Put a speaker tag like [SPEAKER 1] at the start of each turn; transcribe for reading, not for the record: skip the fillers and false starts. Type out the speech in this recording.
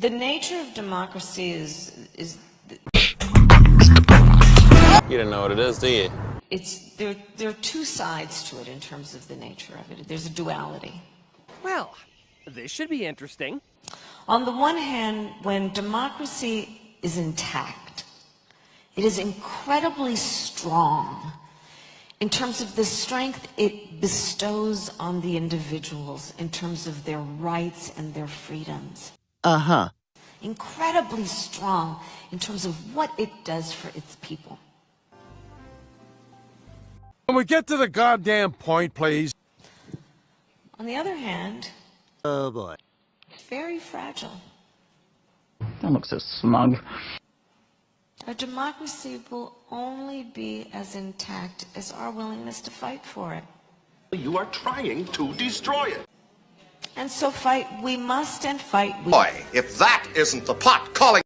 [SPEAKER 1] The nature of democracy is
[SPEAKER 2] You don't know what it is, do you?
[SPEAKER 1] there are two sides to it in terms of the nature of it. There's a duality.
[SPEAKER 3] Well, this should be interesting.
[SPEAKER 1] On the one hand, when democracy is intact, it is incredibly strong in terms of the strength it bestows on the individuals in terms of their rights and their freedoms.
[SPEAKER 4] Uh-huh.
[SPEAKER 1] Incredibly strong in terms of what it does for its people.
[SPEAKER 5] Can we get to the goddamn point, please?
[SPEAKER 1] On the other hand,
[SPEAKER 4] Oh boy.
[SPEAKER 1] very fragile.
[SPEAKER 6] Don't look so smug.
[SPEAKER 1] A democracy will only be as intact as our willingness to fight for it.
[SPEAKER 7] You are trying to destroy it.
[SPEAKER 1] And so fight we must, and fight we...
[SPEAKER 7] Boy, if that isn't the pot calling...